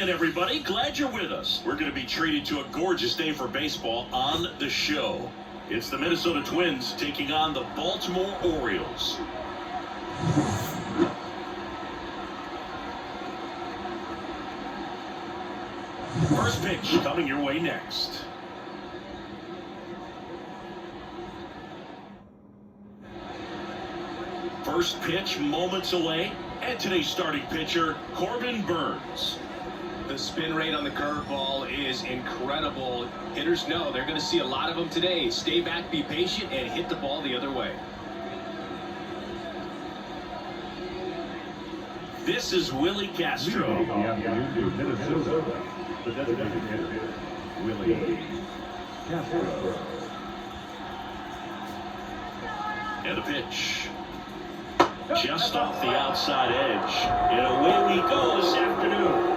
again, everybody. Glad you're with us. We're going to be treated to a gorgeous day for baseball on the show. It's the Minnesota Twins taking on the Baltimore Orioles. First pitch coming your way next. First pitch moments away, and today's starting pitcher, Corbin Burnes. The spin rate on the curveball is incredible. Hitters know they're going to see a lot of them today. Stay back, be patient, and hit the ball the other way. This is Willie Castro. Minnesota, the designated hitter, Willie Castro. And the pitch. Just off the outside edge. And away we go this afternoon.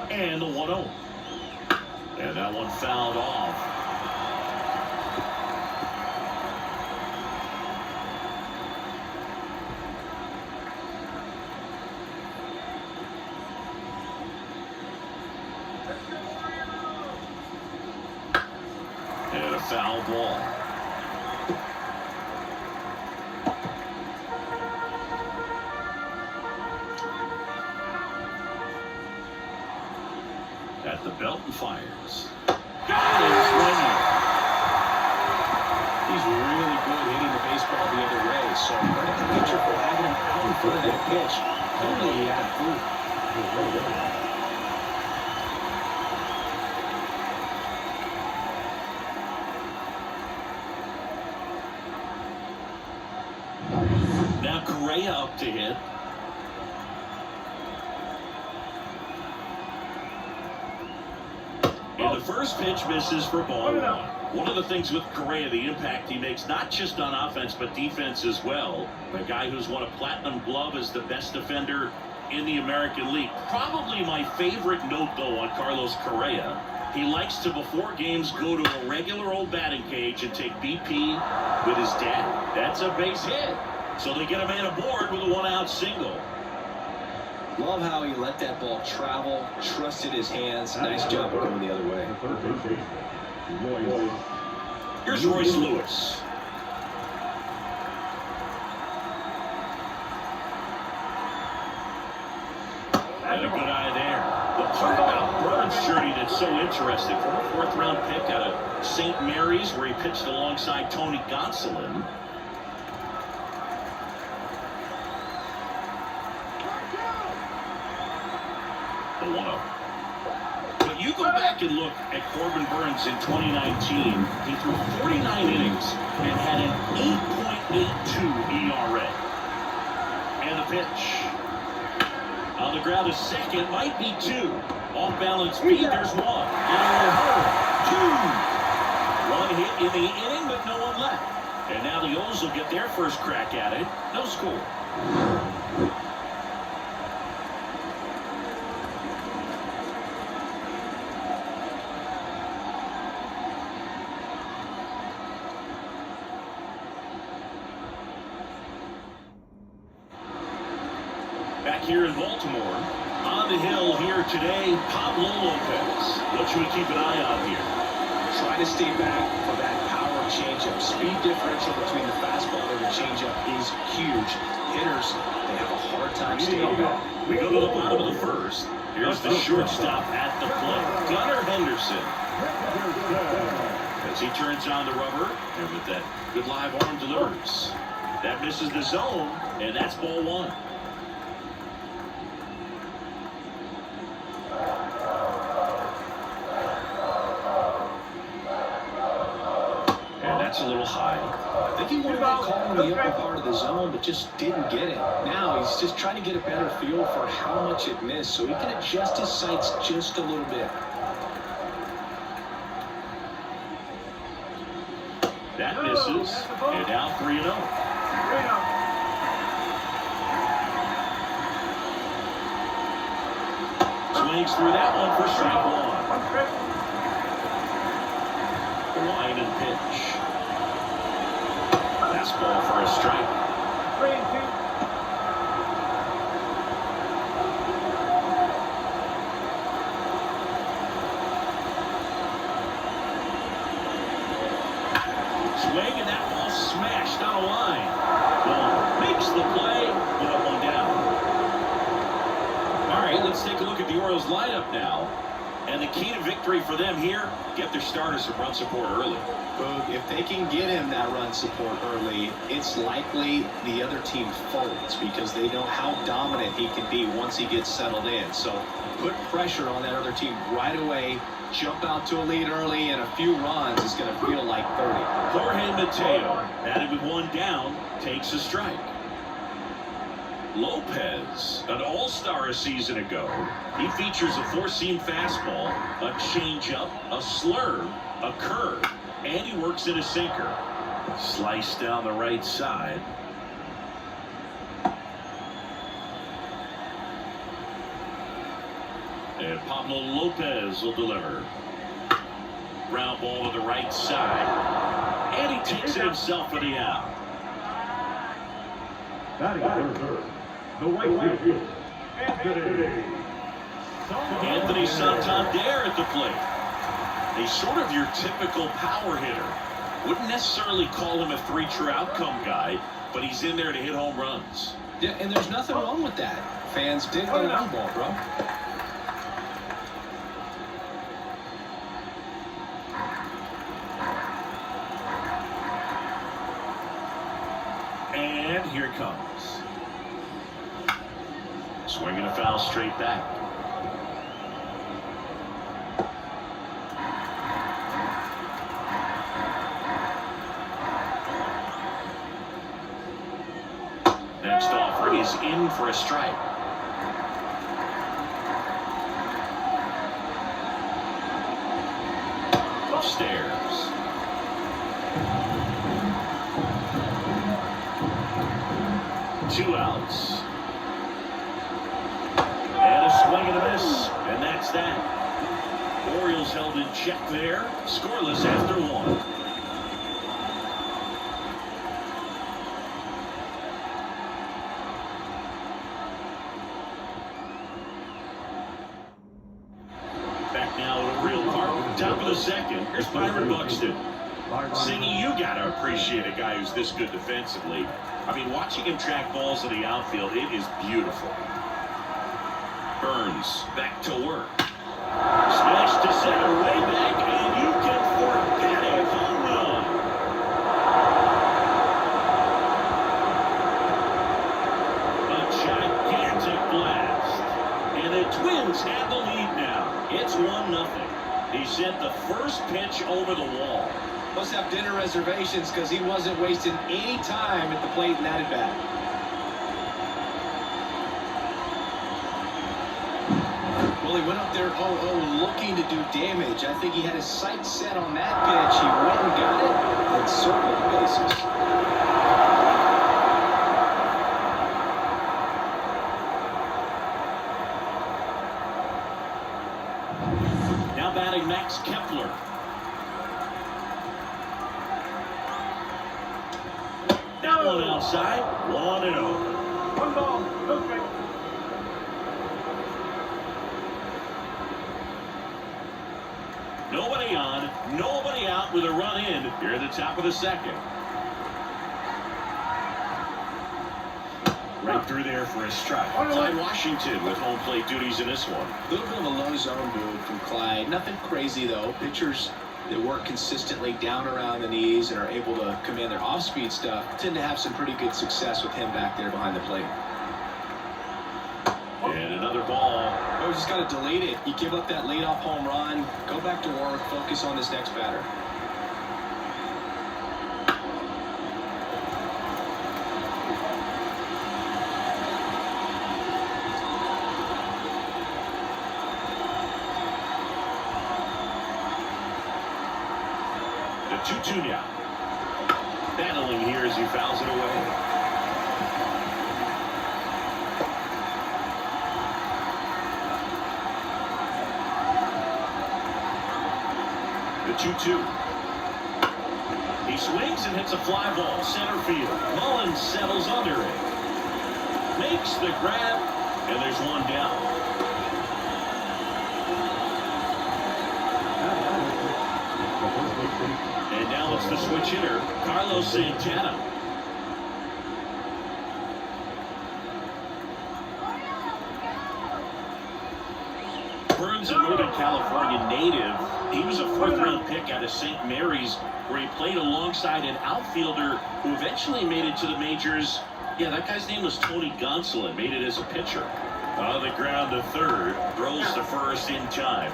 And the 1-0. And that one fouled off. And a foul ball. At the belt and fires. Got it in swinging. He's really good hitting the baseball the other way. So credit the pitcher for having him out in front of that pitch. Clearly he had food. Now Correa up to hit. And the first pitch misses for ball one. One of the things with Correa, the impact he makes, not just on offense, but defense as well. A guy who's won a platinum glove as the best defender in the American League. Probably my favorite note, though, on Carlos Correa. He likes to, before games, go to a regular old batting cage and take BP with his dad. That's a base hit. So they get a man aboard with a one-out single. Love how he let that ball travel, trusted his hands. Nice job of going the other way. Here's Royce Lewis. And a good eye there. The part about Burnes' journey that's so interesting, from a fourth-round pick out of St. Mary's, where he pitched alongside Tony Gonsolin. The 1-0. But you go back and look at Corbin Burnes in 2019. He threw 49 innings and had an 8.82 ERA. And the pitch. On the ground is second, might be two. Off balance speed, there's one. And two. One hit in the inning, but no one left. And now the O's will get their first crack at it. No score. Back here in Baltimore, on the hill here today, Pablo Lopez. What should we keep an eye on here? Try to stay back for that power changeup. Speed differential between the fastball and the changeup is huge. Hitters, they have a hard time staying back. We go to the bottom of the first. Here's the shortstop at the plate, Gunnar Henderson. As he turns on the rubber, and with that good live arm delivers. That misses the zone, and that's ball one. That's a little high. I think he wanted that call in the upper part of the zone, but just didn't get it. Now he's just trying to get a better feel for how much it missed, so he can adjust his sights just a little bit. That misses, and now 3-0. Swings through that one for strike one. Line and pitch. fastball for a strike. 3-2. Swing, and that ball smashed on a line. Ball makes the play, put up one down. All right, let's take a look at the Orioles lineup now. And the key to victory for them here, get their starter some run support early. Boog, if they can get him that run support early, it's likely the other team folds because they know how dominant he can be once he gets settled in. So put pressure on that other team right away. Jump out to a lead early, and a few runs is going to feel like 30. Jorge Mateo, batted with one down, takes a strike. Lopez, an all-star a season ago. He features a four-seam fastball, a changeup, a slurve, a curve, and he works in a sinker. Slice down the right side. And Pablo Lopez will deliver. Ground ball to the right side. And he takes it himself for the out. Batting third. The right field. Anthony Santander at the plate. He's sort of your typical power hitter. Wouldn't necessarily call him a three true outcome guy, but he's in there to hit home runs. Yeah, and there's nothing wrong with that. Fans dig the long ball, bro. And here it comes. Swinging a foul straight back. Next offer is in for a strike. Upstairs. Two outs. And a swing and a miss. And that's that. Orioles held in check there. Scoreless after one. Back now at Real Park. Top of the second. Here's Byron Buxton. Singy, you gotta appreciate a guy who's this good defensively. I mean, watching him track balls in the outfield, it is beautiful. Burns back to work. Smash to center, way back, and you can forget a home run. A gigantic blast. And the Twins have the lead now. It's 1-0. He sent the first pitch over the wall. Must have dinner reservations because he wasn't wasting any time at the plate in that at bat. Well, he went up there 0-0 looking to do damage. I think he had his sights set on that pitch. He went and got it and circled the bases. Now batting Max Kepler. That one outside, 1-0. One ball, no strike. Nobody on, nobody out with a run in here at the top of the second. Right through there for a strike. Clyde Washington with home plate duties in this one. A little bit of a low zone move from Clyde. Nothing crazy, though. Pitchers that work consistently down around the knees and are able to command their off-speed stuff tend to have some pretty good success with him back there behind the plate. And another ball. Oh, just got to delete it. You give up that leadoff home run, go back to work, focus on this next batter. The 2-2 now. Battling here as he fouls it away. The 2-2. He swings and hits a fly ball center field. Mullins settles under it. Makes the grab, and there's one down. And now it's the switch hitter, Carlos Santana. Burns, a Northern California native. He was a fourth-round pick out of St. Mary's, where he played alongside an outfielder who eventually made it to the majors. Yeah, that guy's name was Tony Gonsolin, made it as a pitcher. On the ground to third, throws to first in time.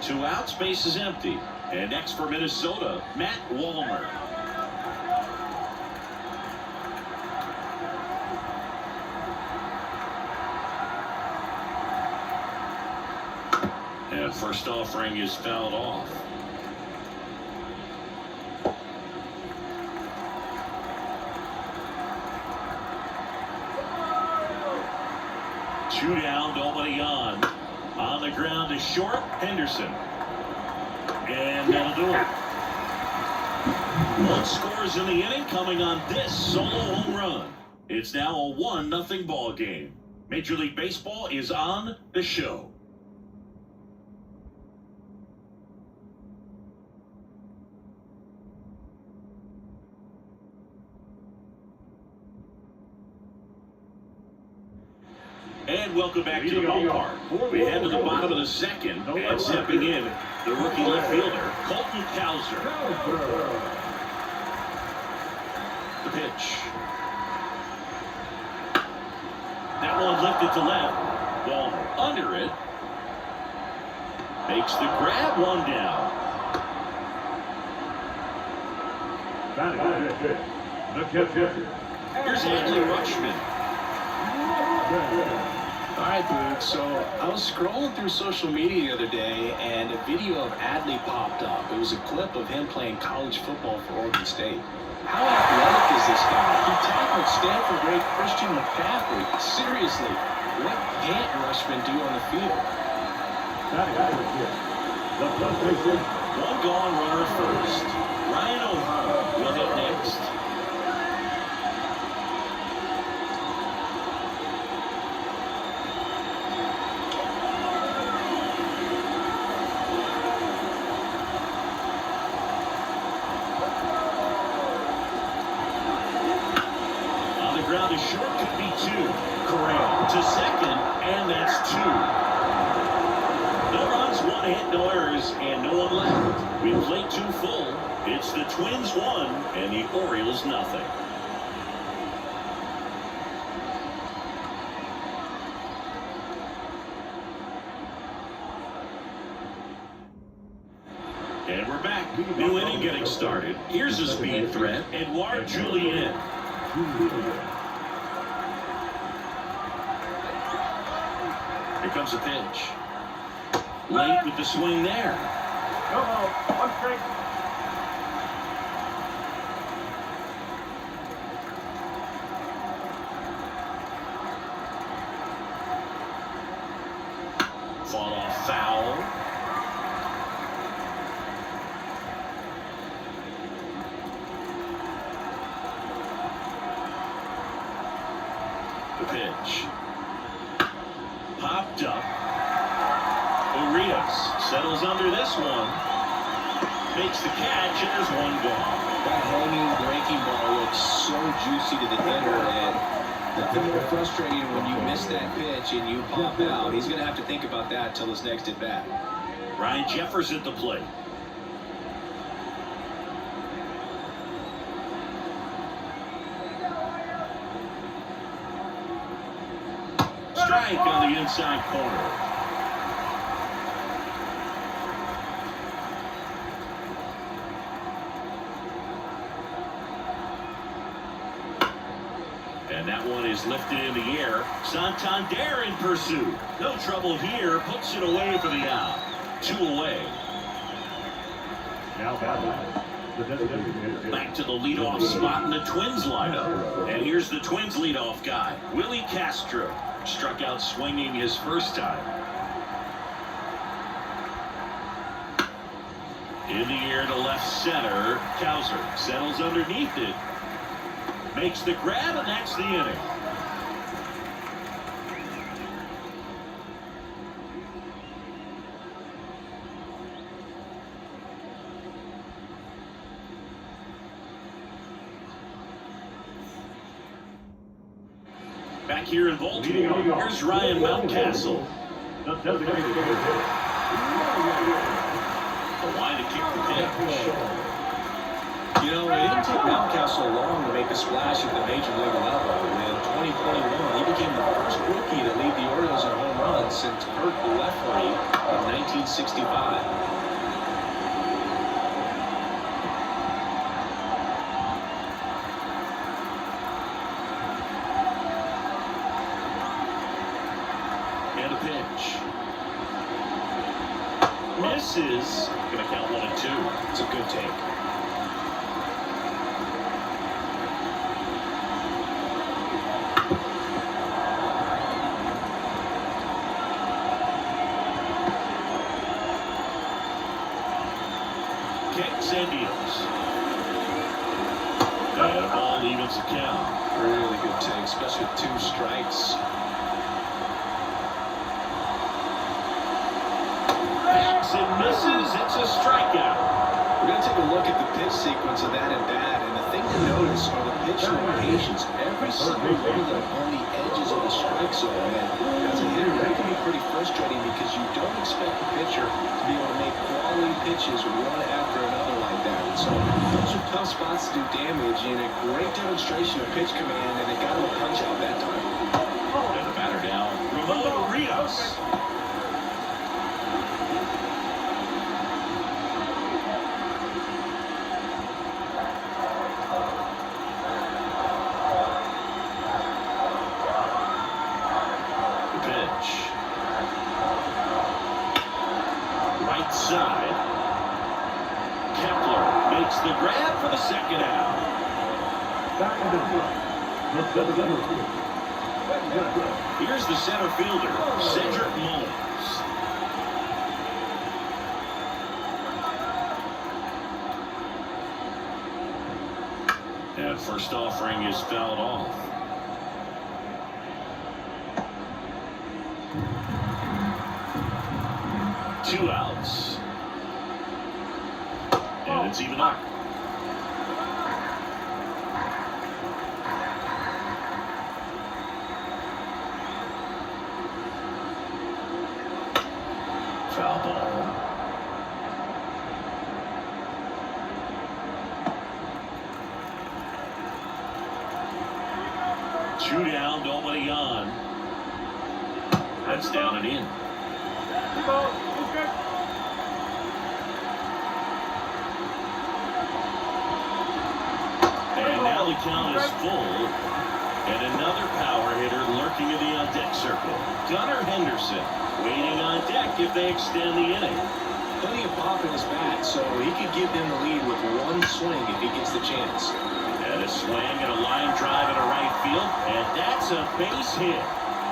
Two outs, base is empty. And next for Minnesota, Matt Wallner. And first offering is fouled off. Two down, nobody on. On the ground is short, Henderson. And that'll do it. One scores in the inning, coming on this solo home run. It's now a 1-0 ball game. Major League Baseball is on the show. And welcome back to the ballpark. We head to the bottom of the second, and stepping in, the rookie left fielder, Colton Cowser. The pitch. That one lifted to left. Ball under it. Makes the grab, one down. Here's Adley Rutschman. All right, Boog. So I was scrolling through social media the other day, and a video of Adley popped up. It was a clip of him playing college football for Oregon State. How athletic is this guy? He tackled Stanford great Christian McCaffrey. Seriously, what can't Rushman do on the field? One gone, runner first. Ryan O'Hara will hit next. Ground is short, could be two. Correa to second, and that's two. No runs, one hit, no errors, and no one left. We played two full. It's the Twins 1 and the Orioles nothing. And we're back. New inning getting started. Here's a speed threat, Edouard Julien. Here comes a pitch. Late with the swing there. One strike. Fought off foul. The pitch. Popped up. Urias settles under this one. Makes the catch, and there's one gone. That hanging breaking ball looks so juicy to the hitter, and it's a little frustrating when you miss that pitch and you pop out. He's going to have to think about that until his next at bat. Ryan Jeffers at the plate. Strike on the inside corner. And that one is lifted in the air. Santander in pursuit. No trouble here. Puts it away for the out. Two away. Back to the leadoff spot in the Twins lineup. And here's the Twins leadoff guy, Willie Castro. Struck out swinging his first time. In the air to left center. Kowser settles underneath it. Makes the grab, and that's the inning. Back here in Baltimore, here's Ryan Mountcastle. The line to kick the pitch. You know, it didn't take Mountcastle long to make a splash at the major league level. In 2021, he became the first rookie to lead the Orioles in home runs since Kurt Leffery of 1965. And a pitch. Misses. Gonna count 1 and 2. It's a good take. Kicks and deals. And a ball evens the count. Really good take, especially with 2 strikes. And misses. It's a strikeout. We're going to take a look at the pitch sequence of that at-bat, and the thing to notice are the pitch locations. Every single one of them on the edges of the strike zone. And as a hitter, that can be pretty frustrating because you don't expect the pitcher to be able to make quality pitches one after another like that. And so those are tough spots to do damage, and a great demonstration of pitch command, and it got him a punch out that time. And the batter down, Ramon Rios. Right side. Kepler makes the grab for the second out. Here's the center fielder, Cedric Mullins. And first offering is fouled off. Two outs. And it's even up. Foul ball. Two down, nobody on. That's down and in. And now the count is full. And another power hitter lurking in the on-deck circle. Gunnar Henderson waiting on deck if they extend the inning. Plenty of pop in his bat, so he could give them the lead with one swing if he gets the chance. And a swing and a line drive into right field. And that's a base hit.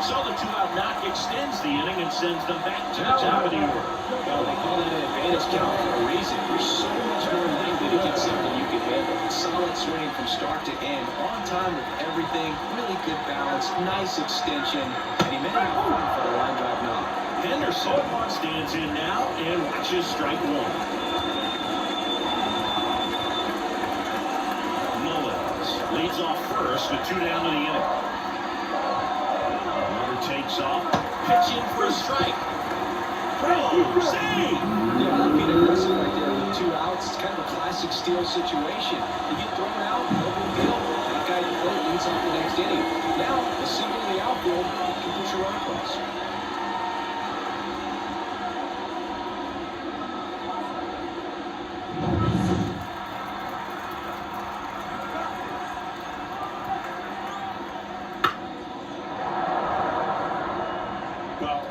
So the 2-out knock extends the inning and sends them back to the top of the order. Well, they call that an advantage count for a reason. There's so much more likely to get something you can handle. Solid swing from start to end, on time with everything, really good balance, nice extension, and he made it out for the line drive knock. Henderson stands in now and watches strike one. Mullins leads off first with 2 down in the inning. Takes off, pitching for a strike. Oh, save! Yeah, being aggressive right there with 2 outs. It's kind of a classic steal situation. You get thrown out, no big deal. That guy at the plate leads off the next inning. Now, a single in the outfield can push a run across.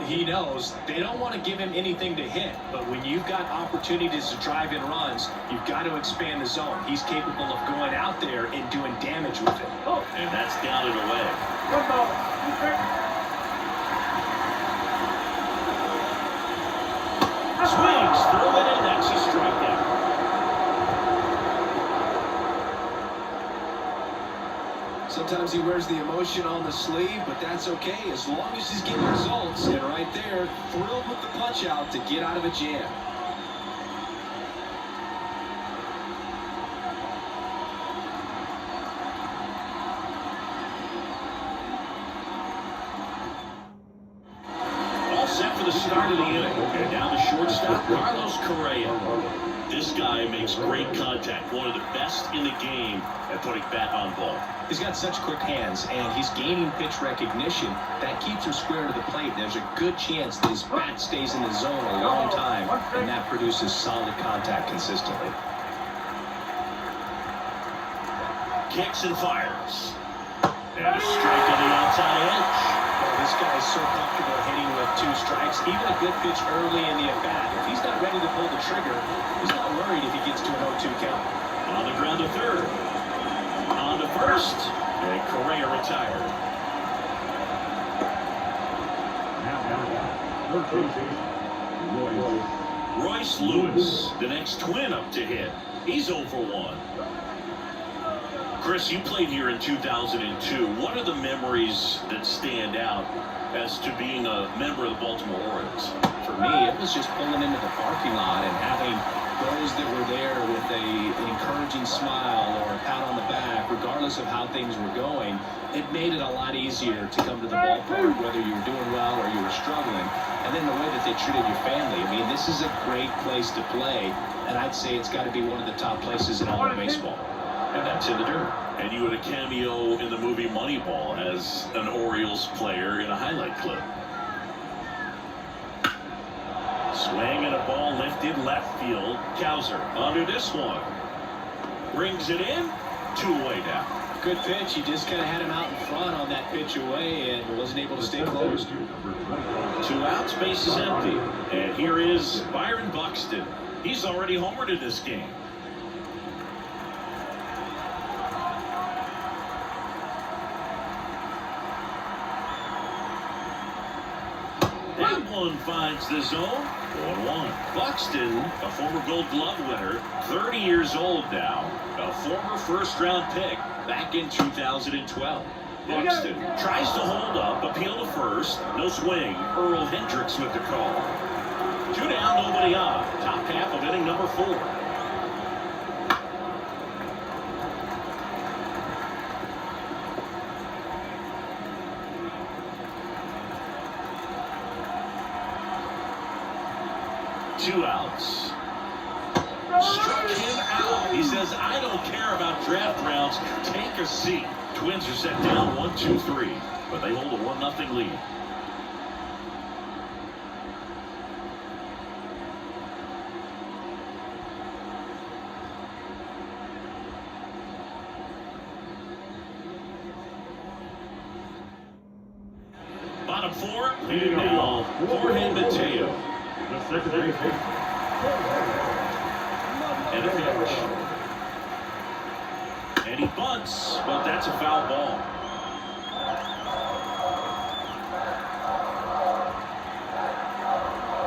He knows they don't want to give him anything to hit, but when you've got opportunities to drive in runs, you've got to expand the zone. He's capable of going out there and doing damage with it. Oh, and that's down and away. Swings through it, and that's a strikeout. Sometimes he wears the emotion on the sleeve, but that's okay as long as he's getting results. And right there, thrilled with the punch out to get out of a jam. All set for the start of the inning. And down the shortstop, Carlos Correa. This guy makes great contact. One of the best in the game at putting bat on ball. He's got such quick hands, and he's gaining pitch recognition. That keeps him square to the plate. There's a good chance that his bat stays in the zone a long time, and that produces solid contact consistently. Kicks and fires. And a strike on the outside edge. This guy is so comfortable hitting with 2 strikes. Even a good pitch early in the at-bat. If he's not ready to pull the trigger, he's not worried if he gets to an 0-2 count. On the ground to third. On to first. And Correa retired. Royce Lewis, the next twin up to hit. He's 0 for 1. Chris, you played here in 2002. What are the memories that stand out as to being a member of the Baltimore Orioles? For me, it was just pulling into the parking lot and having those that were there with an encouraging smile or a pat on the back, regardless of how things were going. It made it a lot easier to come to the ballpark, whether you were doing well or you were struggling. And then the way that they treated your family. I mean, this is a great place to play, and I'd say it's got to be one of the top places in all of baseball. And that's in the dirt. And you had a cameo in the movie Moneyball as an Orioles player in a highlight clip. Swing and a ball lifted left field. Cowser under this one. Brings it in. 2-away down. Good pitch. He just kind of had him out in front on that pitch away and wasn't able to stay close. 2 outs, base is empty. And here is Byron Buxton. He's already homered in this game. That one finds the zone. 1-1. Buxton, a former Gold Glove winner, 30 years old now, a former first-round pick back in 2012. Buxton tries to hold up, appeal to first, no swing. Earl Hendricks with the call. 2 down, nobody on. Top half of inning number 4. Two outs. Struck him out. He says, I don't care about draft rounds. Take a seat. Twins are set down 1-2-3, but they hold a 1-0 lead. Bottom 4, leading now, Jorge Mateo. And a pitch. And he bunts, but that's a foul ball.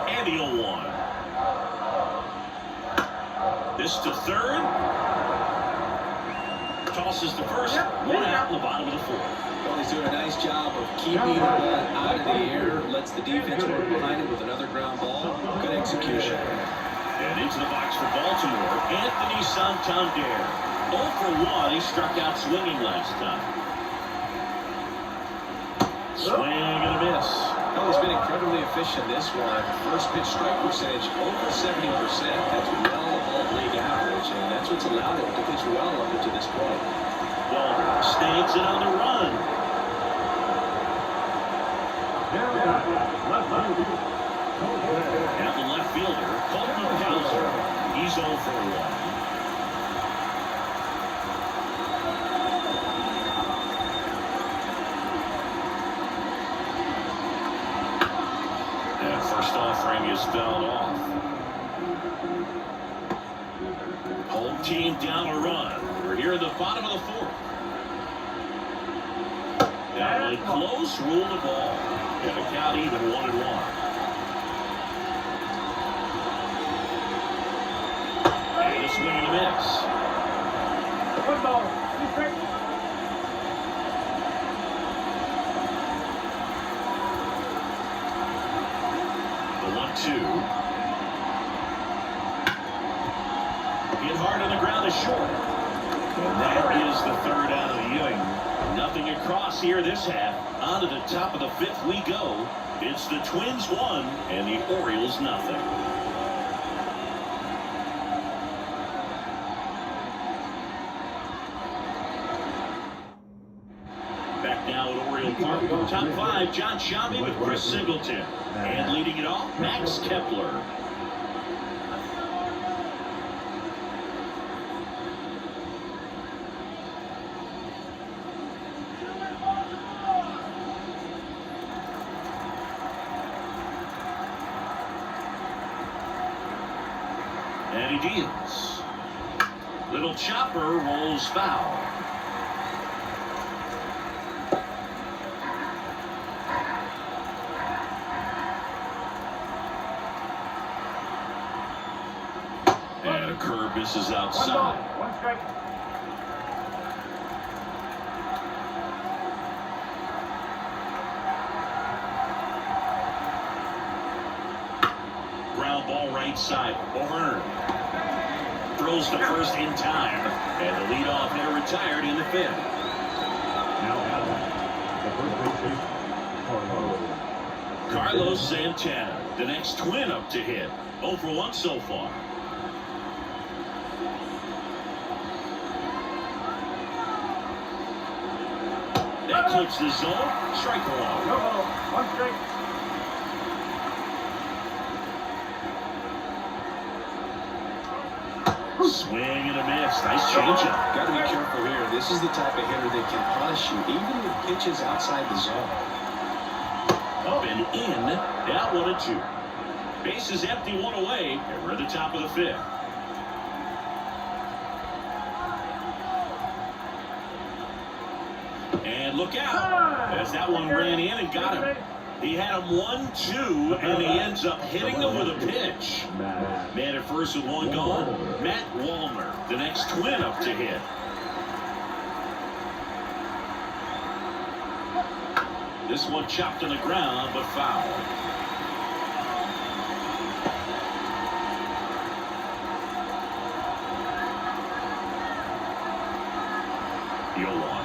And the 0-1. This to third. Tosses to first. 1 out in the bottom of the 4th. Well, he's doing a nice job of keeping the ball out of the air, lets the defense work behind it with another ground ball. Good execution. And into the box for Baltimore, Anthony Santander. 0 for 1. He struck out swinging last time. Swing and a miss. Well, he's been incredibly efficient this one. First pitch strike percentage over 70%. That's well above league average, and that's what's allowed him to pitch well up to this point. Walter stakes it on the run. Now the left fielder, Colton Cowser. He's 0 for 1. And first offering is fouled off. Home team down a run. We're here in the bottom of the 4th. Down and close, rule the ball. And the count even 1-1. And a swing and a miss. 2. Hit hard on the ground is short. And that is the third out of the inning. Nothing across here this half. On to the top of the 5th we go. It's the Twins 1 and the Orioles nothing. Back now at Oriole Park. Top 5, John Shambi with Chris Singleton. And leading it off, Max Kepler. And he deals. Little chopper rolls foul. And a curve misses outside. One strike. Ground ball right side. O'Hearn throws the first in time. And the leadoff hitter retired in the 5th. Now the first base Carlos Santana, the next Twin up to hit. 0 for 1 so far. That clips the zone. Strike 1. No ball. One strike. Swing and a miss. Nice changeup. Got to be careful here. This is the type of hitter that can punish you even with pitches outside the zone. Up and in. Down 1 and 2. Base is empty, 1 away, and we're at the top of the 5th. And look out, as that one ran in and got him. He had him 1-2, and he ends up hitting him with a pitch. Man at first with 1 gone. Matt Wallner, the next Twin up to hit. This one chopped on the ground, but foul. Yoan.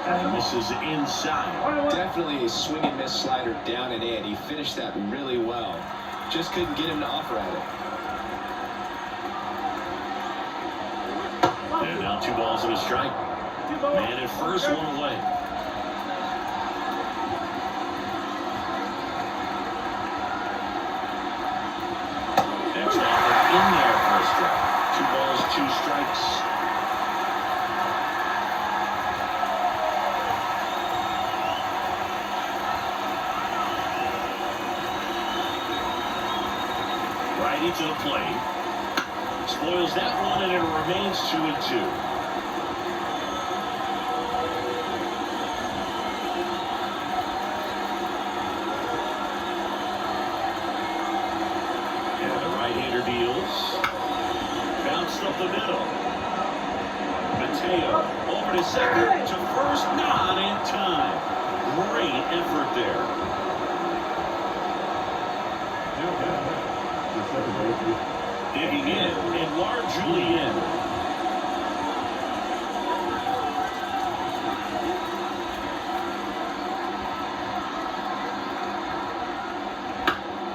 And this is inside. Definitely a swing and miss slider down and in. He finished that really well. Just couldn't get him to offer at it. And now 2 balls and a strike. Man at first, 1 away. Next offer in there for a strike. 2 balls, 2 strikes. Righty to the plate. Spoils that one, and it remains 2 and 2. And the right-hander deals. Bounced up the middle. Mateo over to second, to first, not in time. Great effort there. Digging in, and largely in.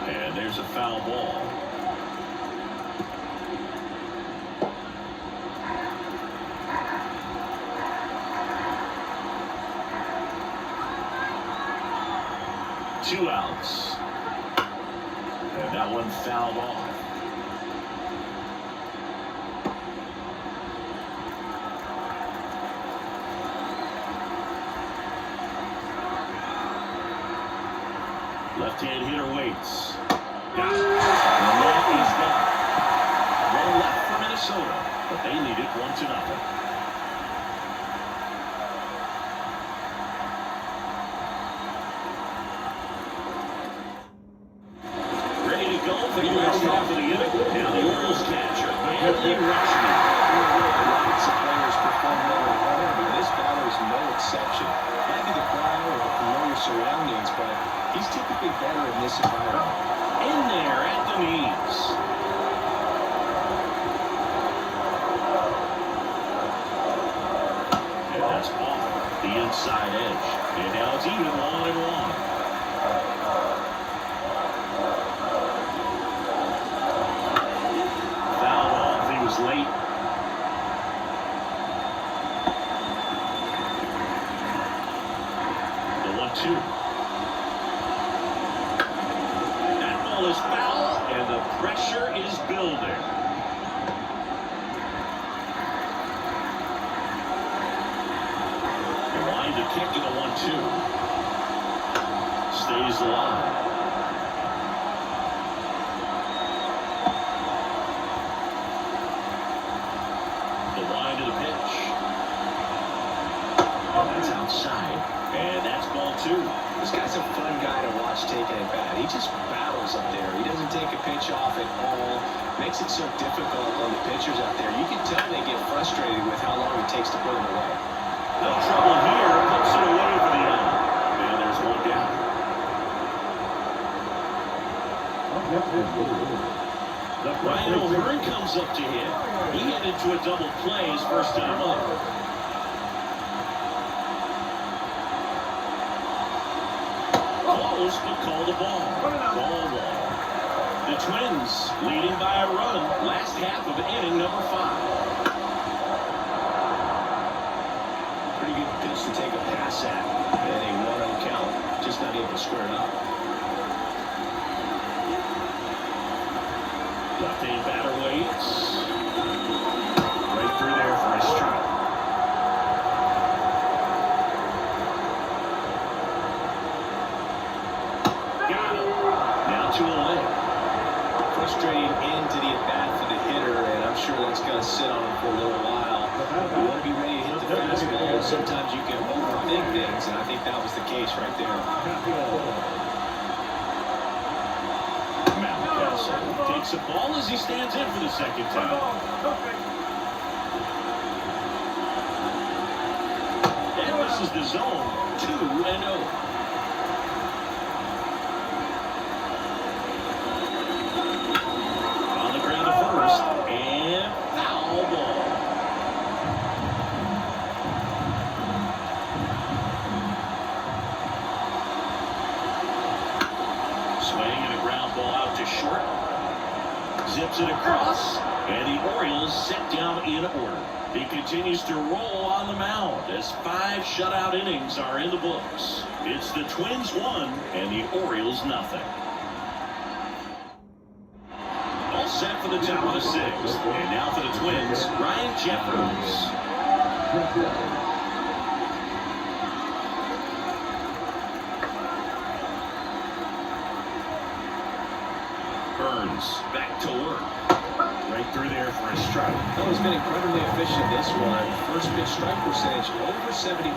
And there's a foul ball. Two outs. And that one fouled off. Left-hand hitter waits. Got it. And that is done. One left for Minnesota, but they lead it 1-0. Ready to go for the last half of the inning. Now the Orioles catcher, Anthony Rushman. Lots of players perform well at home, but this batter is no exception. Might be the crowd or the familiar surroundings, but he's typically better in this environment. in there at the knees. And that's off the inside edge. And now it's even 1-1. Fouled off. He was late. The 1-2. That ball is foul, and the pressure is building. The kick to the 1-2. Stays alive. The line to the pitch. And that's outside. And that's ball 2. This guy's a fun guy to watch taking it bat. He just battles up there. He doesn't take a pitch off at all. Makes it so difficult on the pitchers out there. You can tell they get frustrated with how long it takes to put him away. No trouble here. Puts it away for the out. And there's one down. Ryan O'Hearn comes up to hit. He headed to a double play his first time up. Close, but call the ball. Ball 1. The Twins leading by a run. Last half of inning number 5. To take a pass at and a 1-0 count, just not able to square it up. Left-hand batter waits. Right through there for a strike. Got him. Now to a leg. Frustrating end to the at-bat for the hitter, and I'm sure that's going to sit on him for a little while. You want to be ready to hit the fastball. Sometimes you can overthink things, and I think that was the case right there. Mountcastle takes a ball as he stands in for the second time. And misses the zone. 2-0. On the ground to first, and foul ball. Short, zips it across, and the Orioles set down in order. He continues to roll on the mound as 5 shutout innings are in the books. It's the Twins 1 and the Orioles nothing. All set for the top of the 6th, and now for the Twins, Ryan Jeffers. Burns back to work. Right through there for a strike. Well, he's been incredibly efficient this one. First pitch strike percentage over 70%.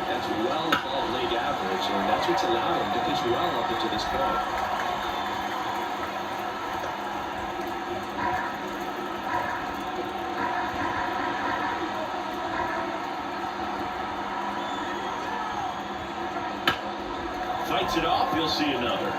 That's well above league average, and that's what's allowed him to pitch well up until this point. Fights it off. You'll see another.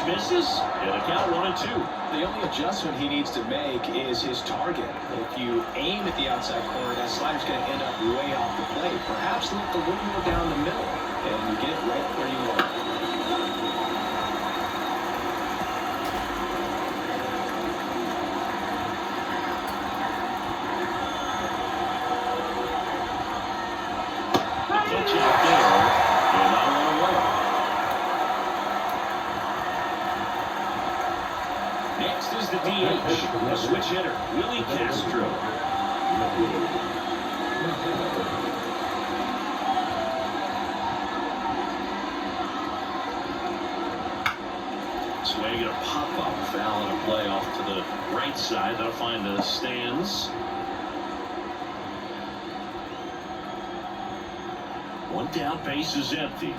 Misses, and a count 1-2. The only adjustment he needs to make is his target. If you aim at the outside corner, that slider's going to end up way off the plate. Perhaps look a little more down the middle, and you get it right where you want. The catch out there, and now 1 away. Next is the DH, the switch hitter, Willie Castro. Swing and a pop-up foul and a play off to the right side. That'll find the stands. One down, base is empty.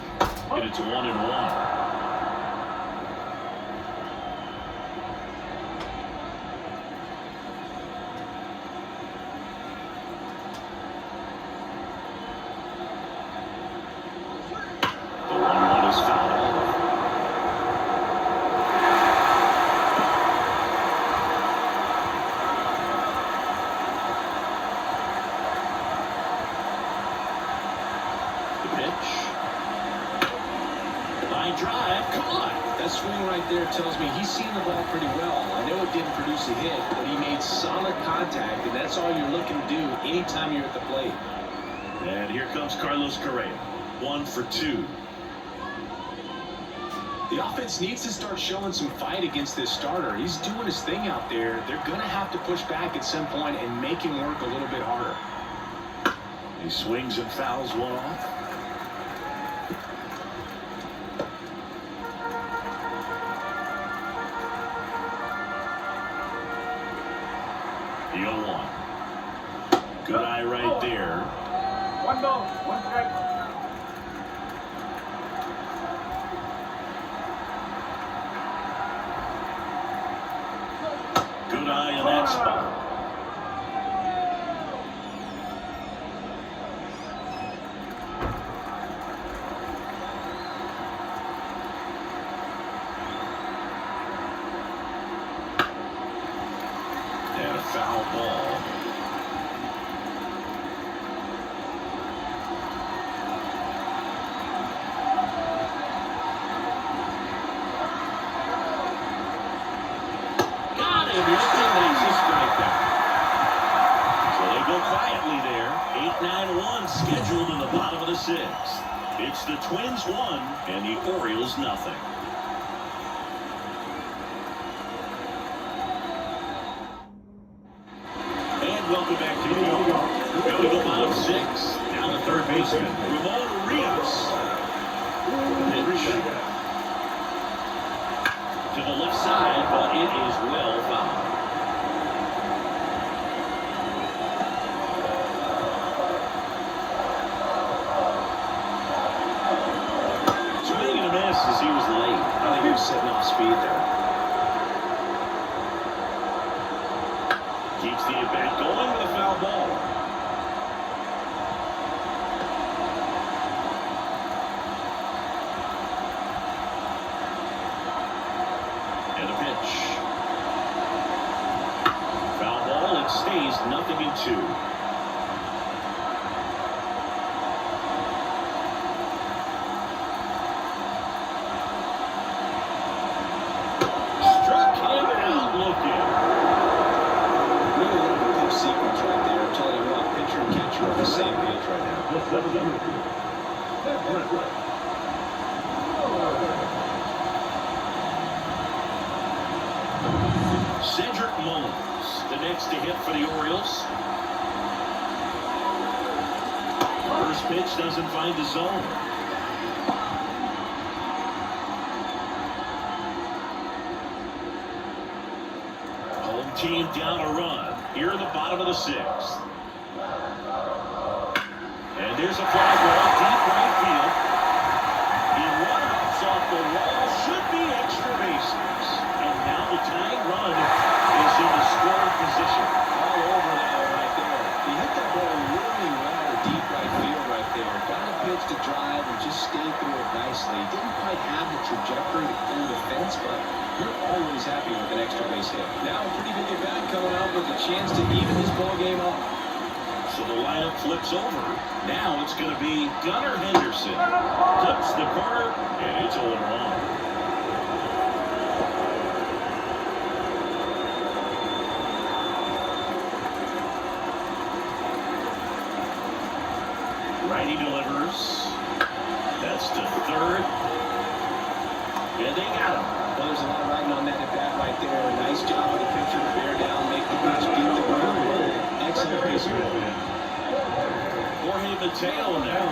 And it's 1-1. right there tells me he's seen the ball pretty well. I know it didn't produce a hit, but he made solid contact, and that's all you're looking to do anytime you're at the plate. And here comes Carlos Correa. 1 for 2. The offense needs to start showing some fight against this starter. He's doing his thing out there. They're going to have to push back at some point and make him work a little bit harder. He swings and fouls one off. The 0-1. Good eye right there. 1 ball, 1 strike. Good eye in that spot. And a foul ball. Got him. That's a strikeout. So they go quietly there. 8-9-1 scheduled in the bottom of the 6th. It's the Twins 1 and the Orioles nothing. And welcome back to New York. Going to go bottom 6. Now the third baseman, Ramon Rios. Pitch to the left side, but it is well fouled. Swing and a miss as he was late. I think he was setting off speed there. Keeps the at-bat going with a foul ball. And a pitch. Foul ball. It stays 0-2. Struck him out looking. Really looking at pitch sequence right there. I'm telling you what, pitcher and catcher are on the same page right now. Cedric Mullins, the next to hit for the Orioles. First pitch doesn't find the zone. Home team down a run here in the bottom of the 6th. And there's a fly ball deep right field. He one-hops off the wall, should be extra bases. And now the tying run is in the scoring position. All over that one right there. He hit that ball really well to deep right field right there. Got a pitch to drive and just stayed through it nicely. Didn't quite have the trajectory to clear the fence, but you're always happy with an extra base hit. Now a pretty good at-bat coming up with a chance to even this ball game up. So the lineup flips over. Now it's going to be Gunnar Henderson. Clips the corner, and it's 0-1. Righty delivers. That's to third. And they got him. Well, there's a lot riding on that at-bat right there. Nice job of the pitcher to bear down, make the pitch, get the ground rolling. Excellent base running. Jorge Mateo now.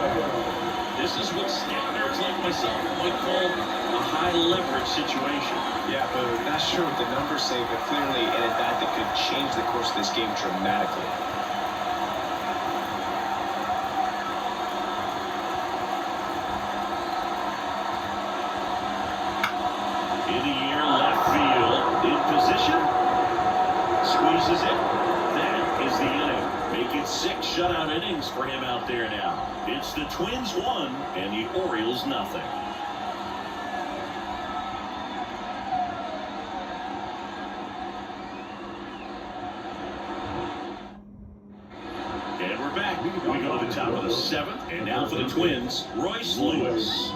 This is what standards like myself might call a high leverage situation. Yeah, but not sure what the numbers say, but clearly an at-bat that could change the course of this game dramatically. In the air, left field, in position, squeezes it. That is the inning. Make it 6 shutout innings for him out there now. It's the Twins 1 and the Orioles nothing. And we're back. We go to the top of the 7th, and now for the Twins, Royce Lewis.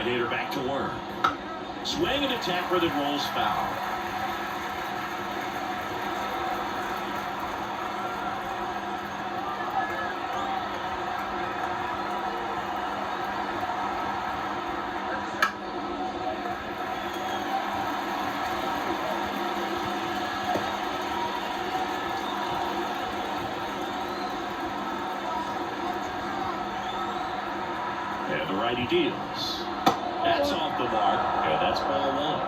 Right-hander back to work. Swing and attack where it rolls foul. And the righty deals. That's off the mark, and that's ball one.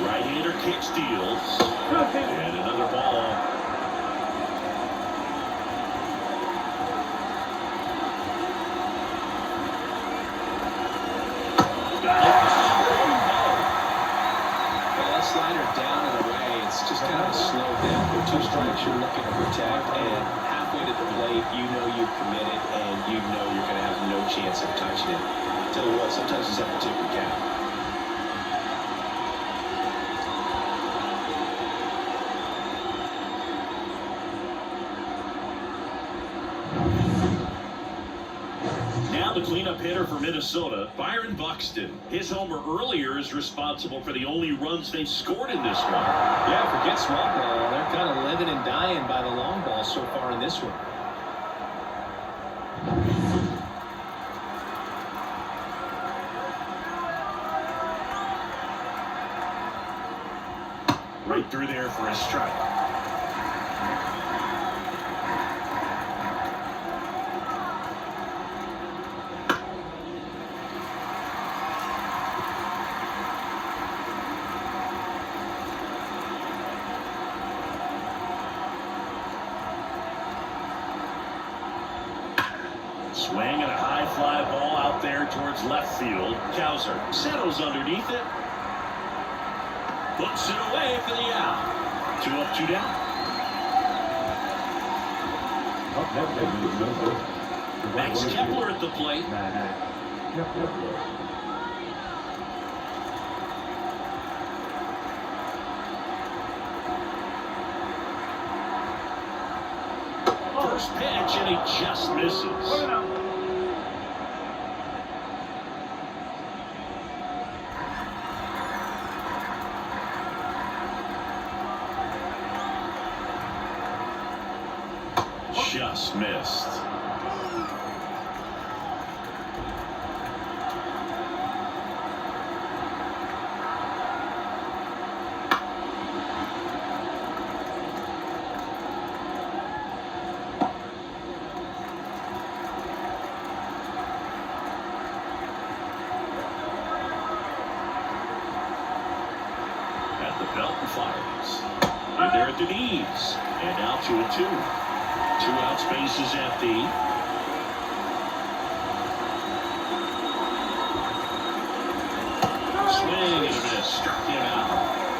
Right-hander kick steals. And another ball. Slider down and away. It's just kind of a slow hit. With 2 strikes, you're looking to protect, and halfway to the plate, you know you've committed, and you know you're going to have no chance of touching it. Tell you what, sometimes you just have to tip your cap. Now the cleanup hitter for Minnesota, Byron Buxton. His homer earlier is responsible for the only runs they've scored in this one. Yeah, forget small ball. They're kind of living and dying by the long ball so far in this one. Right through there for a strike. Swing and a high fly ball out there towards left field. Kowser settles underneath it. Puts it away for the out. 2 up, 2 down. Max Kepler at the plate. First pitch, and he just misses. Just missed. At the belt and fires. And there at the knees. And now 2-2. 2 outs, bases empty. Swing and a miss. Struck him out.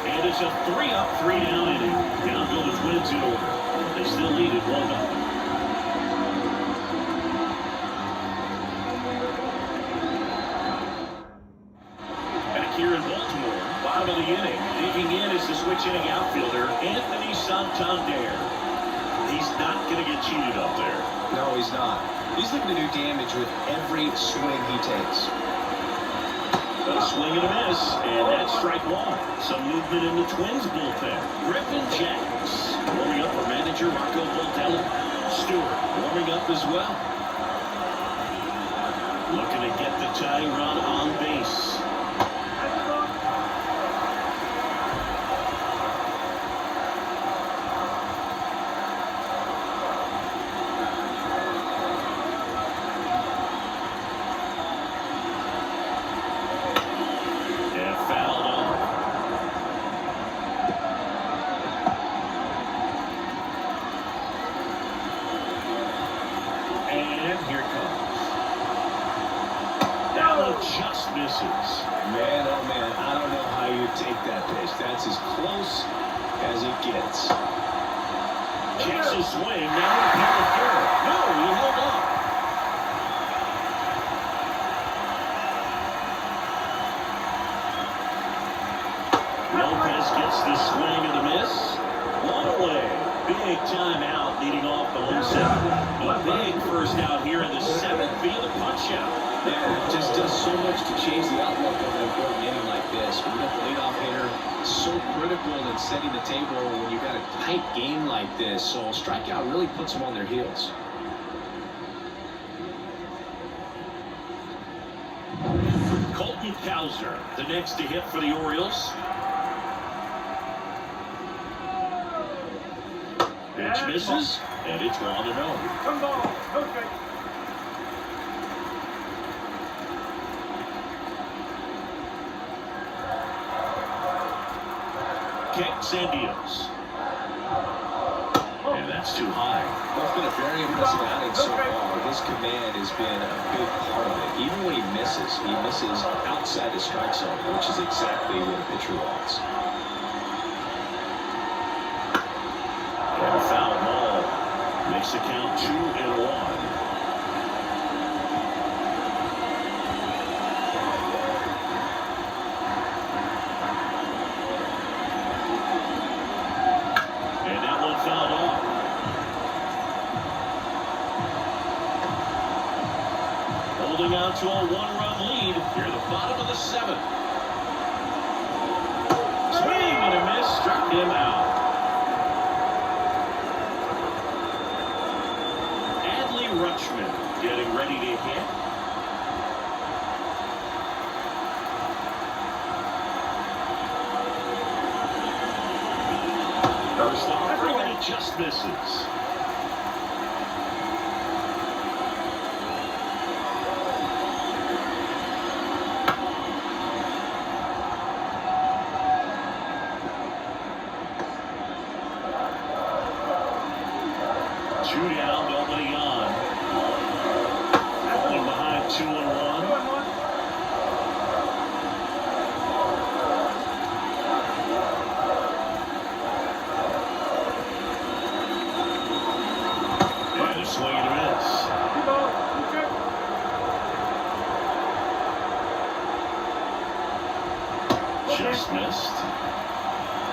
And it's a 3-up, 3-down inning. Now go the Twins in order. They still lead at 1-0. Back here in Baltimore, bottom of the inning. Digging in is the switch inning outfielder, Anthony Santander. He's not going to get cheated up there. No, he's not. He's looking to do damage with every swing he takes. A swing and a miss, and that's strike 1. Some movement in the Twins bullpen. Griffin Jacks warming up for manager Rocco Baldelli. Stewart warming up as well. Looking to get the tying run on base. Just misses. Man, oh man, I don't know how you take that pitch. That's as close as it gets. Checks his swing. Now he'll third. No, he held up. A big first out here in the 7th via the punch out. Yeah, it just does so much to change the outlook of an important inning like this. When you got the leadoff hitter, so critical in setting the table when you've got a tight game like this. So a strikeout really puts them on their heels. Colton Cowser, the next to hit for the Orioles. Pitch misses, and it's 1-0. One ball, no strike. Kicks and deals. And that's too high. Well, it's been a very impressive outing so far. His command has been a big part of it. Even when he misses outside the strike zone, which is exactly what a pitcher wants. And a foul ball makes the count 2-1. Holding on to a 1-run lead here at the bottom of the 7th. Swing and a miss, struck him out. Adley Rutschman getting ready to hit. First offering, and it just misses. Two down, nobody on. Falling behind 2-1. And a swing and a miss. Just missed.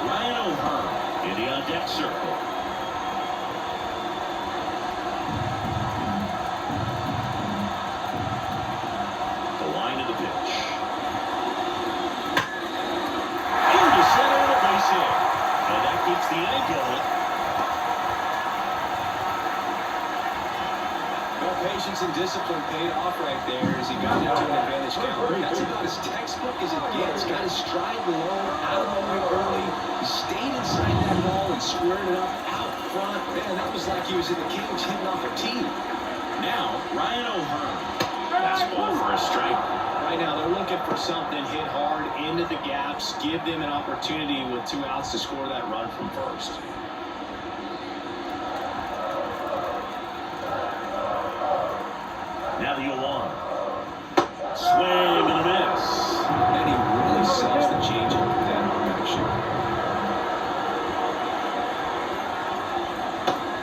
Ryan O'Hearn in the on-deck circle. Keeps the inning going. Well, patience and discipline paid off right there as he got into an advantage count. That's about as textbook as it gets. Got his stride low, out of the way early. He stayed inside that ball and squared it up out front. Man, that was like he was in the cage hitting off a tee. Now, Ryan O'Hearn. That's ball for a strike. Right now, they're looking for something hit hard into the gaps, give them an opportunity with 2 outs to score that run from first. Now the 0-1. Swing and a miss. And he really sells the changeup with that direction.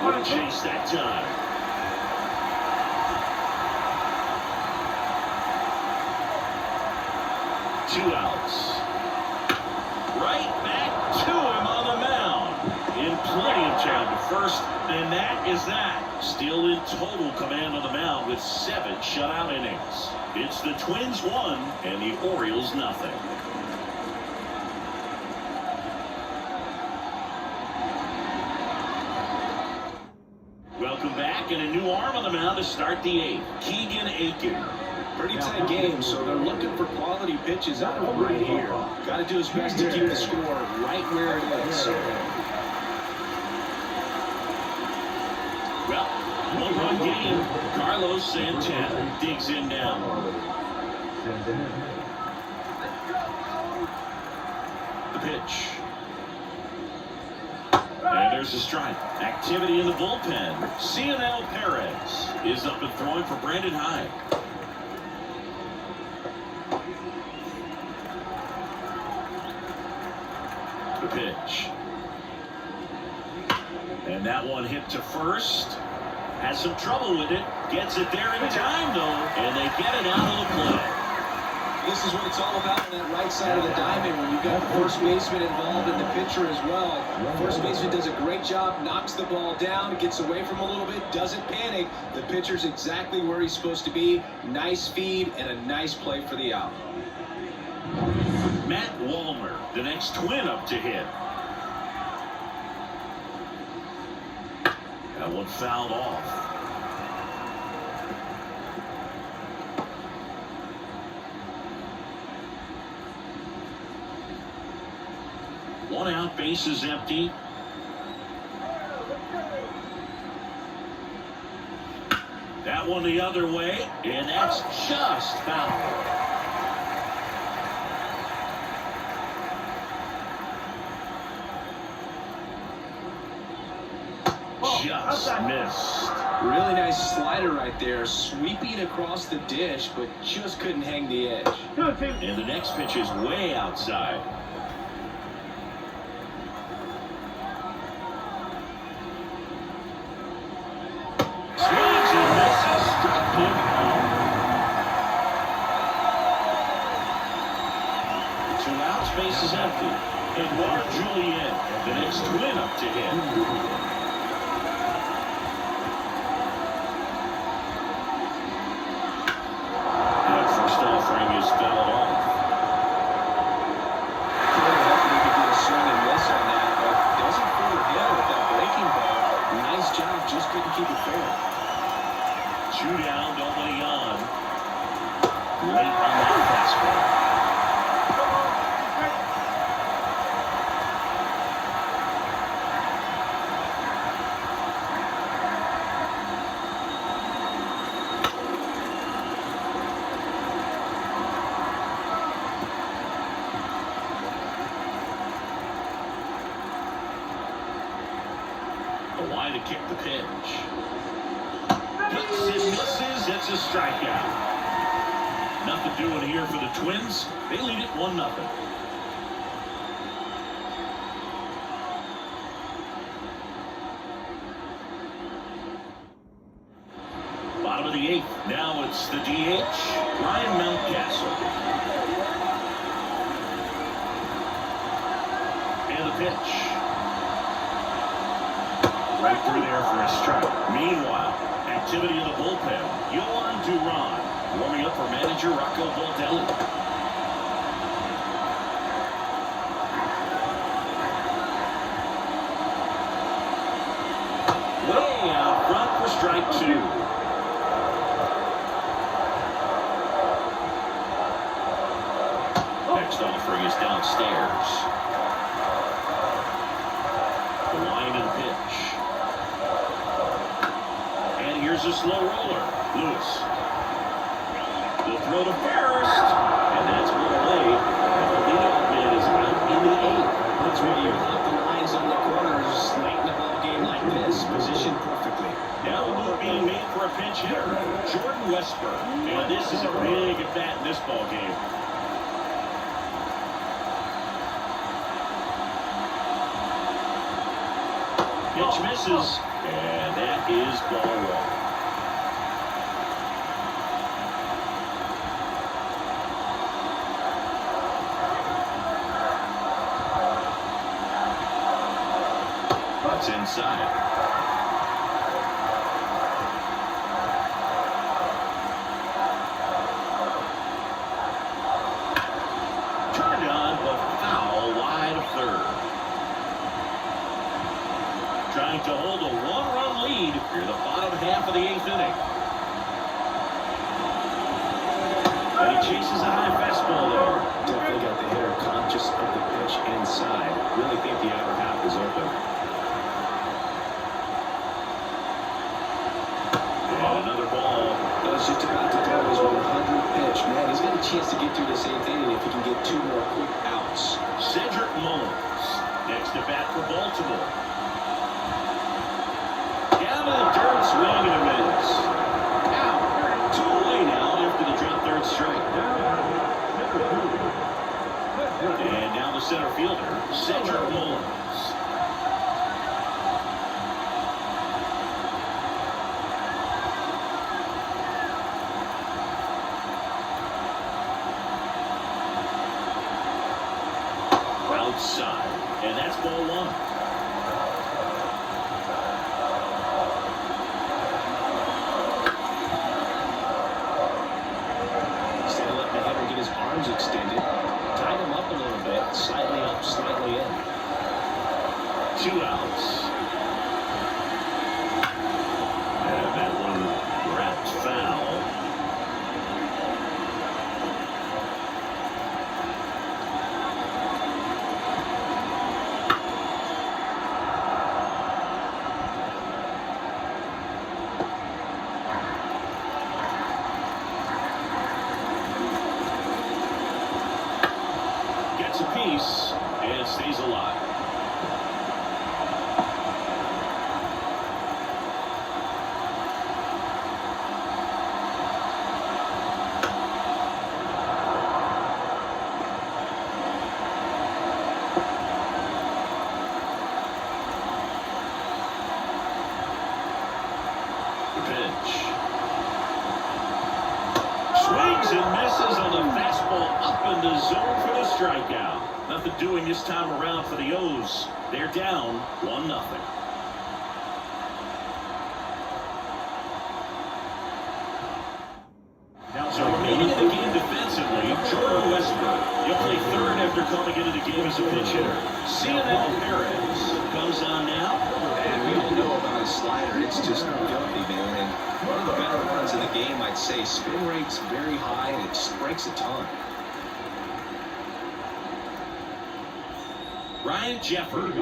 What a chase that time. Two outs. Right back to him on the mound. In plenty of time to first, and that is that. Still in total command on the mound with 7 shutout innings. It's the Twins 1 and the Orioles nothing. Welcome back, and a new arm on the mound to start the 8th. Keegan Aiken. Pretty tight game, so they're looking for quality pitches out of him right here. Got to do his best to keep the score right where it is. Well, 1-run game. Carlos Santana digs in now. The pitch. And there's a strike. Activity in the bullpen. Cionel Perez is up and throwing for Brandon Hyde. The pitch. And that one hit to first. Has some trouble with it. Gets it there in time, though. And they get it out of the play. This is what it's all about on that right side of the diamond when you've got the first baseman involved and the pitcher as well. First baseman does a great job, knocks the ball down, gets away from a little bit, doesn't panic. The pitcher's exactly where he's supposed to be. Nice feed and a nice play for the out. Matt Wallner, the next Twin up to hit. That one fouled off. One out, base is empty. That one the other way, and that's just foul. Just missed. Really nice slider right there, sweeping across the dish, but just couldn't hang the edge. And the next pitch is way outside. Swings and misses. Struck him out. 2 outs, base is empty. Edouard Julien, the next Twin up to hit. Shootout only on late on that fastball. The line to kick the pitch. Hits and misses. It's a strikeout. Nothing doing here for the Twins. They lead it 1-0. Bottom of the 8th. Now it's the DH, Ryan Mountcastle. And the pitch. Right through there for a strike. Meanwhile, activity in the bullpen. Yohan Duran warming up for manager Rocco Baldelli. Way out front for strike 2. Next offering is downstairs. The line and pitch. Here's a slow roller. Lewis. The throw to first. And that's one away. And the leadoff man is out in the 8th. That's why you want the lines on the corners late in a ball game like this. Positioned perfectly. Now a move being made for a pinch hitter, Jordan Westburg. And this is a big at bat in this ball game. Pitch misses. And that is ball 1. That's inside. Turned on, but foul wide of third. Trying to hold a 1-run lead near the bottom half of the 8th inning. And he chases a high fastball there. Definitely got the hitter conscious of the pitch inside. Really think the outer half is open. And another ball. I was just about to throw his 100th pitch. Man, he's got a chance to get through this 8th inning if he can get 2 more quick outs. Cedric Mullins next to bat for Baltimore. Down to the dirt, swing and a miss. Out. 2 away now after the drop third strike. And now the center fielder, Cedric Mullins. outside. And that's ball one. Instead of letting the hitter get his arms extended, tied him up a little bit, slightly up, slightly in. 2 outs. And that one wrapped foul. Gets a piece and stays alive. Pitch. Swings and misses on the fastball up in the zone for the strikeout. Nothing doing this time around for the O's. They're down 1-0. So remaining in the game defensively, Jordan Westbrook. He'll play third after coming into the game as a pinch hitter. Paul Perez comes on now. And we all know about his slider. It's just filthy, man. And one of the better ones in the game, I'd say. Spin rate's very high, and it strikes a ton. Ryan Jeffers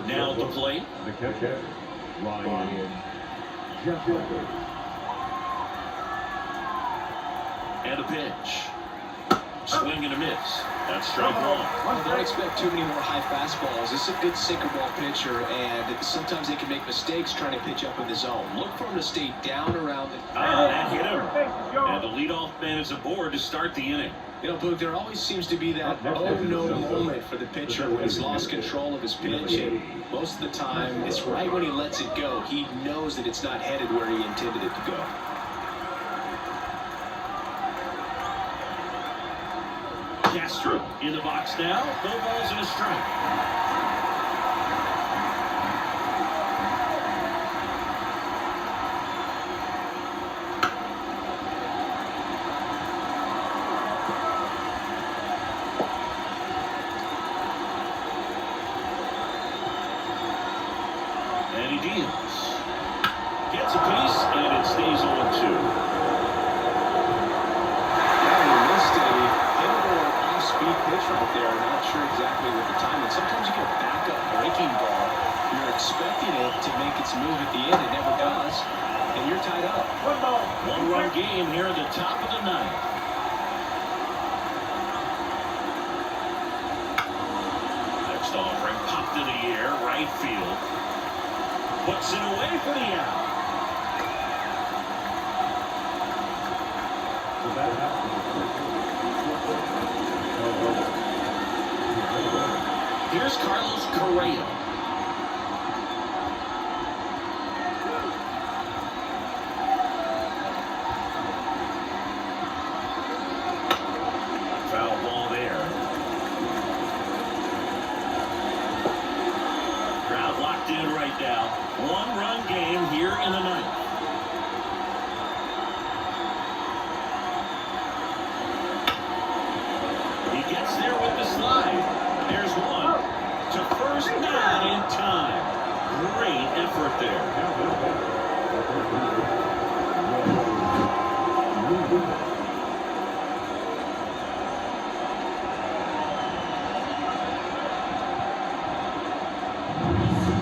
now at the plate. The catcher, Ryan Jeffers. And a pitch. Swing and a miss. That's strike one. Don't expect too many more high fastballs. This is a good sinker ball pitcher, and sometimes they can make mistakes trying to pitch up in the zone. Look for him to stay down around the... That hit him. And the leadoff man is aboard to start the inning. You know, Boog, there always seems to be that oh no moment for the pitcher when he's lost control of his pitch, and most of the time, it's right when he lets it go. He knows that it's not headed where he intended it to go. Castro in the box now. No balls and a strike. And he deals. Gets a piece, and it stays 0-2. Speed pitch right there. Not sure exactly what the time is. Sometimes you get a backup breaking ball. You're expecting it to make its move at the end. It never does. And you're tied up. 1-run game here at the top of the ninth. Next offering popped in the air, right field. Puts it away for the out. Here's Carlos Correa. Foul ball there. Crowd locked in right now. 1-run game here in the ninth. He gets there with the slide. There's one. To first, not in time. Great effort there.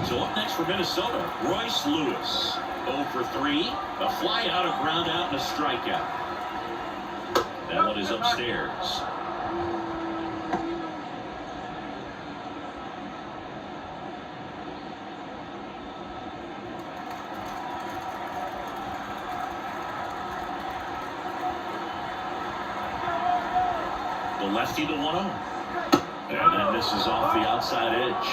So up next for Minnesota, Royce Lewis. 0 for 3. A fly out, a ground out, and a strikeout. That one is upstairs. The lefty to 1-0. And then this is off the outside edge.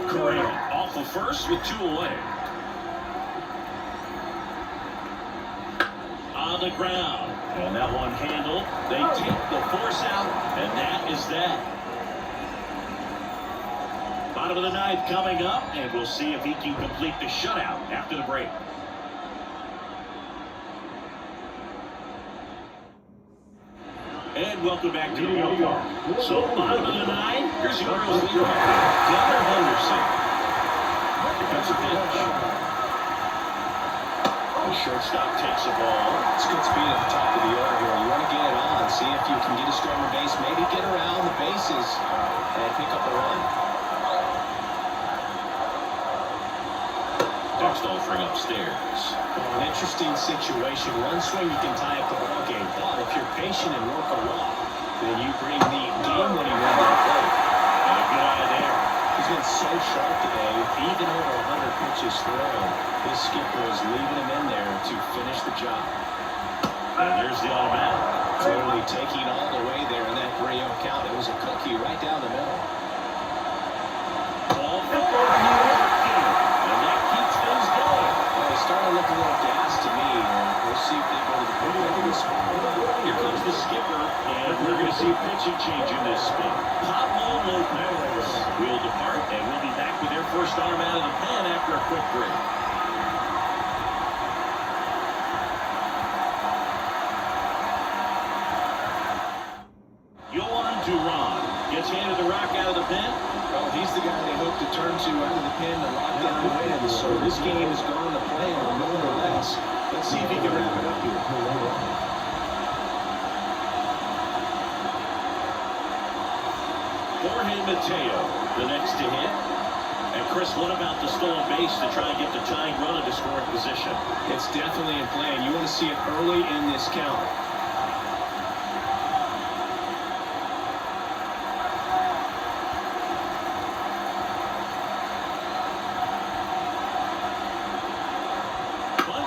Correa off of first with 2 away. On the ground. And that one handled. They take the force out, and that is that. Bottom of the ninth coming up, and we'll see if he can complete the shutout after the break. And welcome back to the ballpark. So, bottom of the ninth, here's the Orioles leader, Gunnar Henderson. Here comes the pitch. The shortstop takes the ball. It's good speed at the top of the order here. You want to get it on, see if you can get a stolen base, maybe get around the bases and pick up a run. Next offering upstairs. An interesting situation. One swing you can tie up the ball game, but if you're patient and work a walk, then you bring the game-winning run to the plate. And a good eye there. He's been so sharp today, even over 100 pitches thrown. This skipper is leaving him in there to finish the job. And there's the automatic. Totally taking all the way there in that 3-0 count. It was a cookie right down the middle. Ball forward. And that keeps things going. Well, they started to look a little gas to me. We'll see if they go to the bullpen spot. Here comes the skipper, and we're going to see a pitching change in this spot. Pablo Lopez will depart, and we'll be back with their first arm out of the pen after a quick break. Duran gets handed the rock out of the pen. Well, he's the guy they hope to turn to out of the pen to lock down the win. So this game is going to play or more or less. Let's see if he can wrap it up here. Jorge Mateo, the next to hit. And Chris, what about the stolen base to try and get the tying run into scoring position? It's definitely in play, and you want to see it early in this count.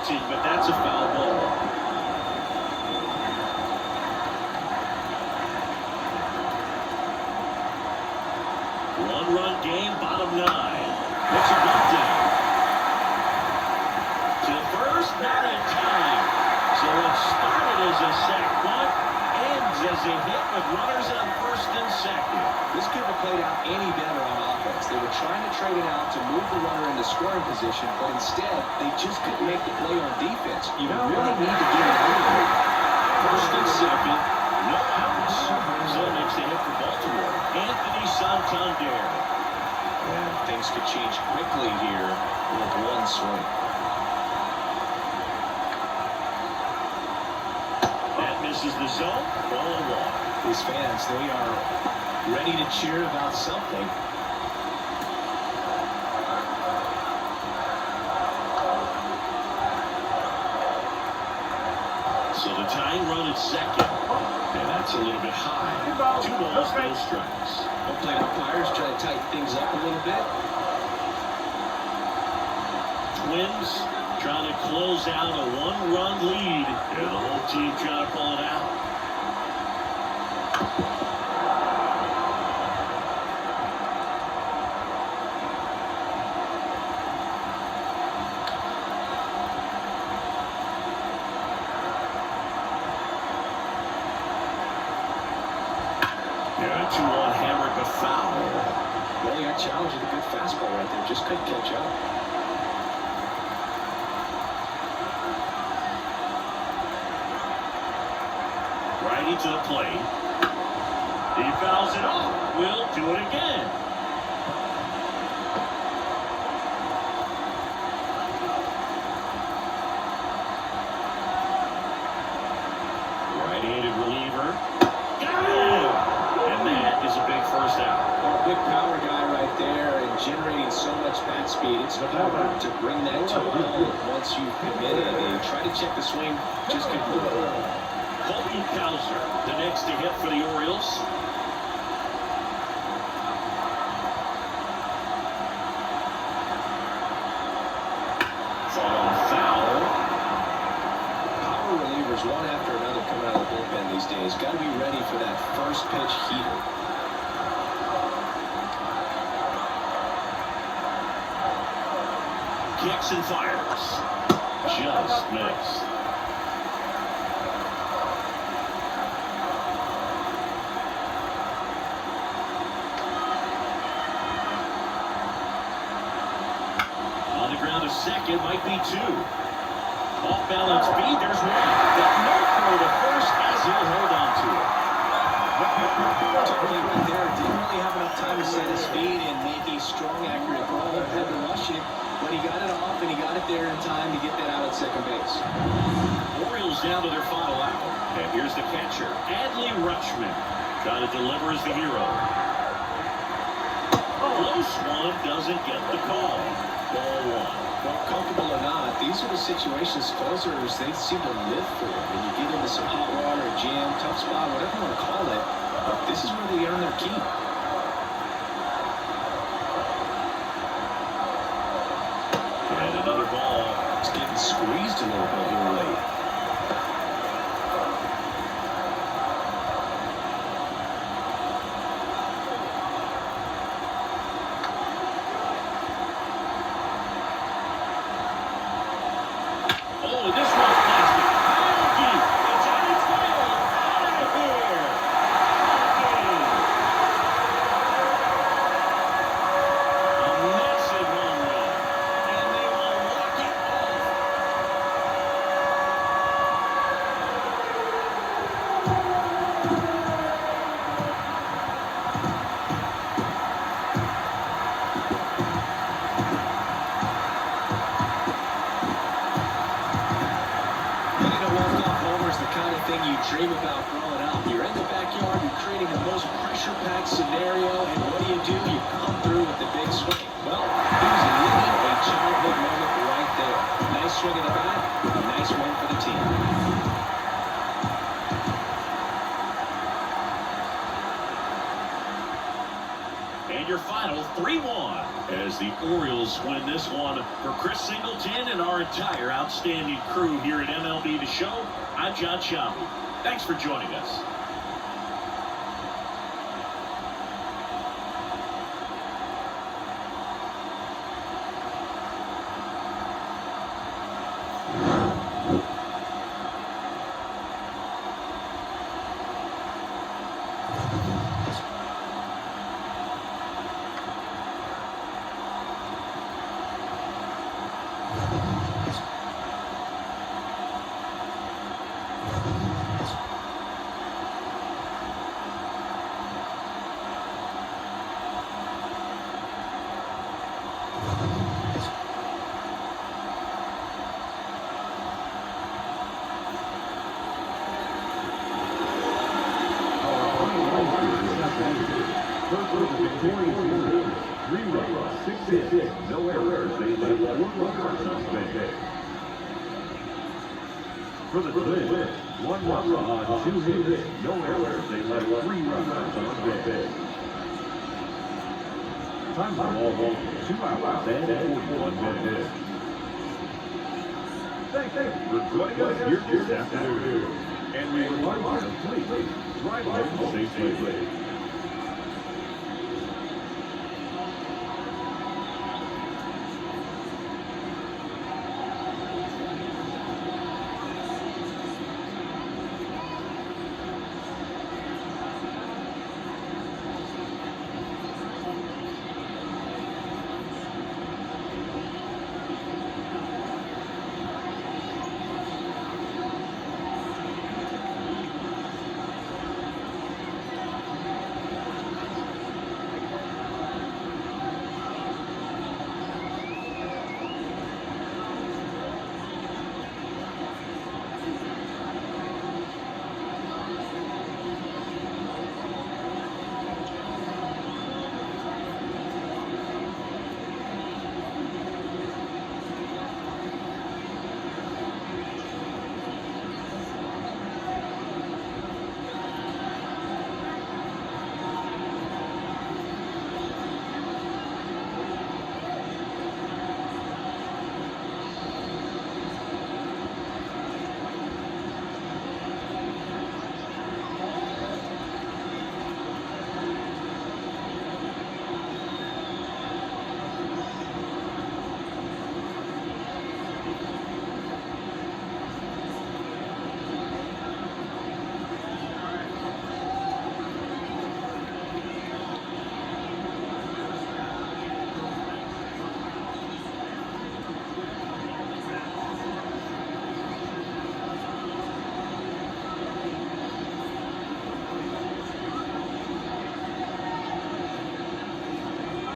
But that's a foul ball. One-run game, bottom nine. What's a good down? To first, not in time. So it started as a sac bunt, ends as a hit with runners on first and second. This could have played out any better on offense. They were trying to trade it out to move the runner into scoring position, but instead, they just couldn't make the play on defense. You really need to get it out of here. First and second, no outs. So next they hit for Baltimore, Anthony Santander. And things could change quickly here with one swing. That misses the zone. Ball one. These fans, they are ready to cheer about something. So the tying run at second, and that's a little bit high. 2 balls, no strikes. Hopefully umpires try to tighten things up a little bit. Twins trying to close out a 1-run lead, and the whole team trying to pull it out. Yeah, 2-1 hammered, but foul. Well, he got challenged with a good fastball right there. Just couldn't catch up. Righty to the plate. He fouls it off. Will do it again. Right-handed reliever. Got him! And that is a big first out. Well, big power guy right there and generating so much bat speed. It's hard to bring that to home once you've committed. And try to check the swing, just couldn't do it. Colton Cowser, the next to hit for the Orioles. Falling foul. Power relievers, one after another, coming out of the bullpen these days. Got to be ready for that first pitch heater. Kicks and fires. Just missed. it might be two. Off-balance feed, there's one. But no throw to first as he'll hold on to it. Totally right there. Didn't really have enough time to set his feet and make a strong, accurate throw. Had to rush it, but he got it off and he got it there in time to get that out at second base. Orioles down to their final out. And here's the catcher, Adley Rutschman. Trying to deliver as the hero. Close one, doesn't get the call. Ball one. Well, comfortable or not, these are the situations closers, they seem to live for. When you get into some hot water, jam, tough spot, whatever you want to call it, but this is where they earn their keep. And another ball. It's getting squeezed a little bit here late. Oh, this one's plastic. Real deep. It's on its way. Out of here. A massive home run. And they will walk it off. Hitting a walk-off homer is the kind of thing you dream about growing up. You're in the backyard, you're creating the most pressure-packed scenario, and what do? You come through with the big swing. Well, he was living a childhood moment right there. Nice swing of the bat, a nice win for the team. And your final 3-1 as the Orioles win this one. For Chris Singleton and our entire outstanding crew here at MLB The Show, I'm John Shelby. Thanks for joining us. No errors. They led 4 runners on base. For the Twins, 1 run on 2 hits. No errors. They led 3 runners on base. Time for ball 2 hours and 41 minutes. Thank you for joining us here this afternoon. And we remind you to please drive home safely.